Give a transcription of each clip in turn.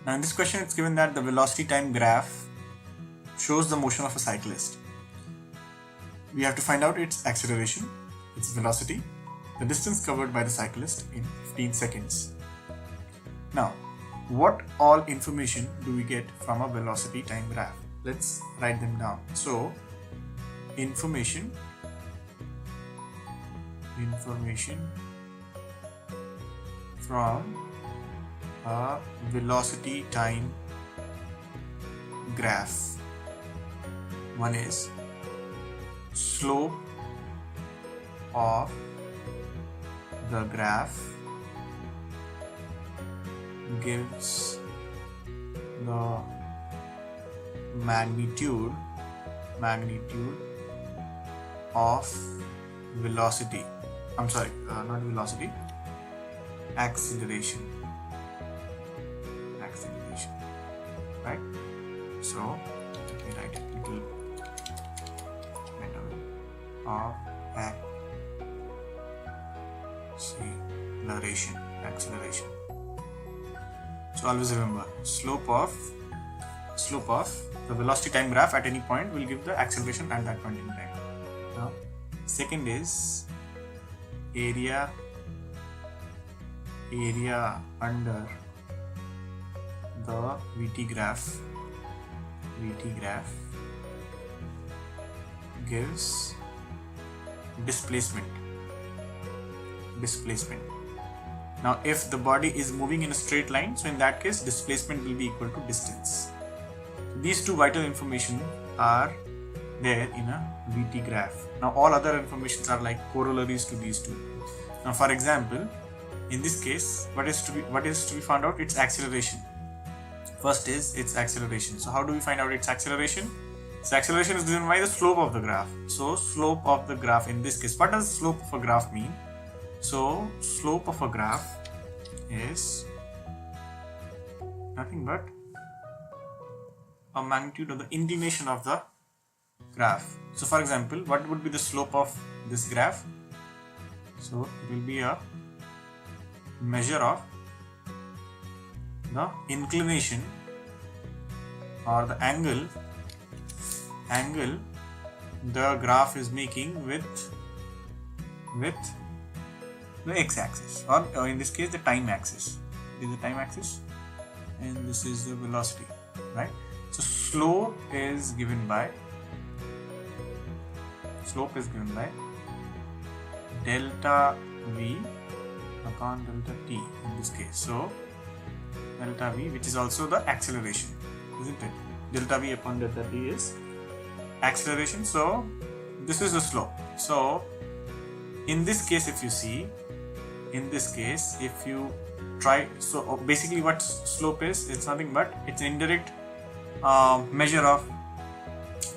Now in this question it's given that the velocity time graph shows the motion of a cyclist. We have to find out its acceleration, its velocity, the distance covered by the cyclist in 15 seconds. Now, what all information do we get from a velocity time graph? Let's write them down. So, information from a velocity time graph. One is slope of the graph gives the magnitude of velocity. I'm sorry, not velocity, acceleration, right? So let me write a little better of acceleration. So always remember, slope of the velocity time graph at any point will give the acceleration at that point in time. Now, second is area under the VT graph gives displacement. Now if the body is moving in a straight line, so in that case displacement will be equal to distance. These two vital information are there in a VT graph. Now all other informations are like corollaries to these two. Now for example, in this case, what is to be found out? Its acceleration. First is its acceleration. So how do we find out its acceleration? So acceleration is given by the slope of the graph. So slope of the graph in this case, what does slope of a graph mean? So slope of a graph is nothing but a magnitude of the inclination of the graph. So for example, what would be the slope of this graph? So it will be a measure of the inclination or the angle the graph is making with the x-axis, or in this case the time axis. This is the time axis and this is the velocity, right? So slope is given by delta v upon delta t in this case. So delta v, which is also the acceleration, isn't it? Delta v upon delta t is acceleration. So this is the slope. So in this case, if you see, if you try, so basically what slope is, it's nothing but it's an indirect measure of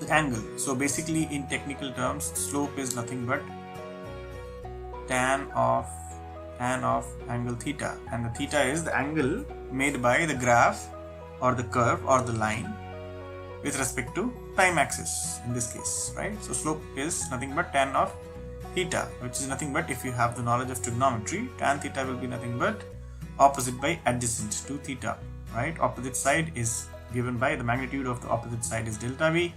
the angle. So basically in technical terms, slope is nothing but tan of angle theta, and the theta is the angle made by the graph or the curve or the line with respect to time axis in this case, right? So slope is nothing but tan of theta, which is nothing but, if you have the knowledge of trigonometry, tan theta will be nothing but opposite by adjacent to theta, right? Opposite side is given by the magnitude of the opposite side is delta v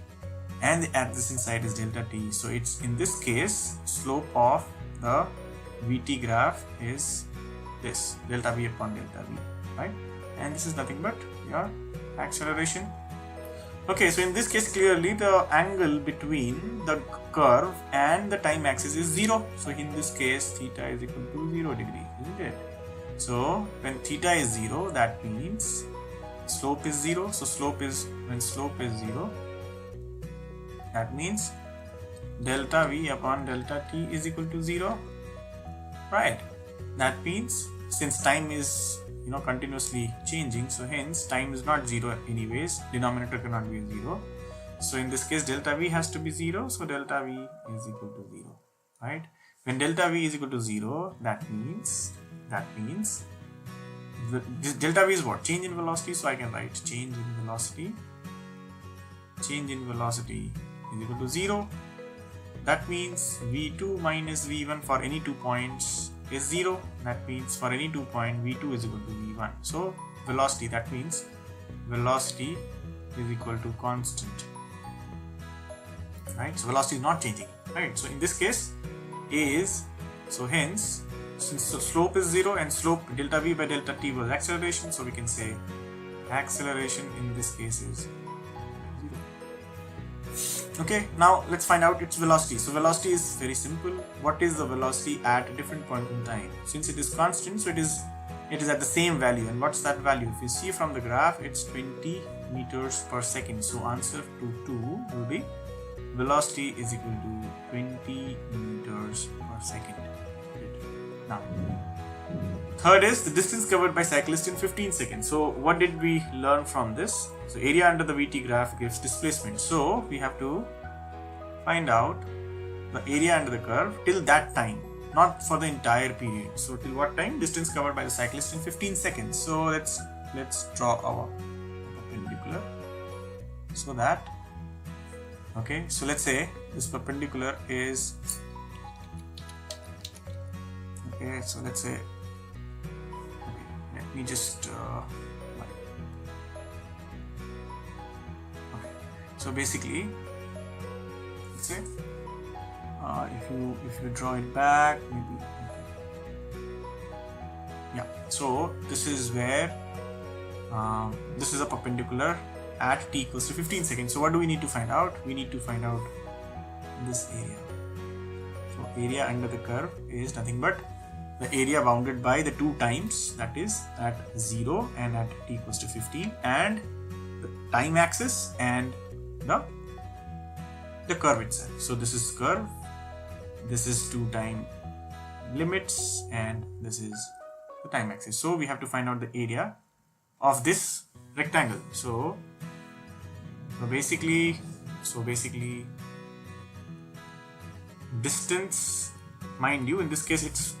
and the adjacent side is delta t. So it's in this case slope of the VT graph is this delta v upon delta v, right? And this is nothing but your acceleration. Okay, so in this case clearly the angle between the curve and the time axis is 0. So in this case theta is equal to 0 degree, isn't it? So when theta is 0, that means slope is 0. So when slope is 0, that means delta v upon delta t is equal to 0, right? That means since time is continuously changing, so hence time is not 0 anyways, denominator cannot be 0. So in this case delta v has to be 0, so delta v is equal to 0, right? When delta v is equal to 0, that means this delta v is what? Change in velocity. So I can write change in velocity is equal to 0. That means v2 minus v1 for any 2 points is 0. That means for any 2 point v2 is equal to v1. So velocity, that means velocity is equal to constant, right? So velocity is not changing, right? So in this case A is, so hence since the slope is 0 and slope delta v by delta t was acceleration, so we can say acceleration in this case is 0. Okay, now let's find out its velocity. So velocity is very simple. What is the velocity at a different point in time? Since it is constant, so it is at the same value. And what's that value? If you see from the graph, it's 20 meters per second. So answer to 2 will be velocity is equal to 20 meters per second. Now, third is the distance covered by cyclist in 15 seconds. So what did we learn from this? So area under the VT graph gives displacement. So we have to find out the area under the curve till that time, not for the entire period. So till what time? Distance covered by the cyclist in 15 seconds. So let's draw our perpendicular. So that, okay, so let's say this perpendicular is, okay, so let's say, okay, let me just okay, so basically let's say if you draw it back, maybe, yeah, so this is where this is a perpendicular at t equals to 15 seconds. So what do we need to find out? We need to find out this area. So area under the curve is nothing but the area bounded by the two times, that is at 0 and at t equals to 15, and the time axis and the curve itself. So this is curve, this is two time limits, and this is the time axis. So we have to find out the area of this rectangle. So basically distance, mind you, in this case it's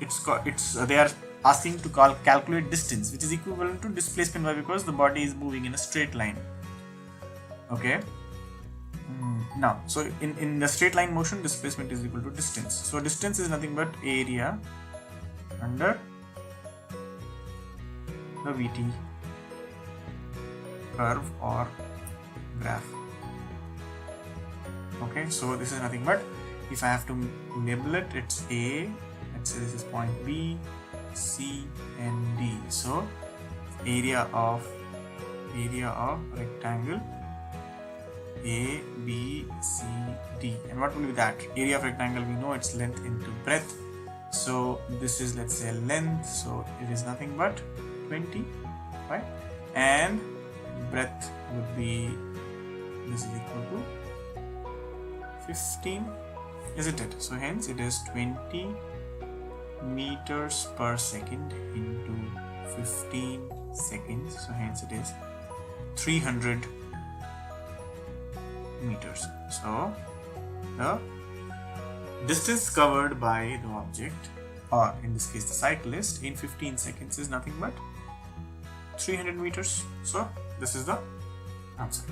they are asking to calculate distance, which is equivalent to displacement y, because the body is moving in a straight line. Okay, now so in the straight line motion, displacement is equal to distance. So distance is nothing but area under the VT curve or graph. Okay, so this is nothing but, if I have to label it, it's A, let's say this is point B, C and D. So area of rectangle A, B, C, D. And what will be that? Area of rectangle, we know it's length into breadth. So this is, let's say, length, so it is nothing but 20, right? And breadth would be, this is equal to 15, isn't it? So hence it is 20 meters per second into 15 seconds. So hence it is 300 meters. So the distance covered by the object, or in this case the cyclist, in 15 seconds is nothing but 300 meters. So this is the answer.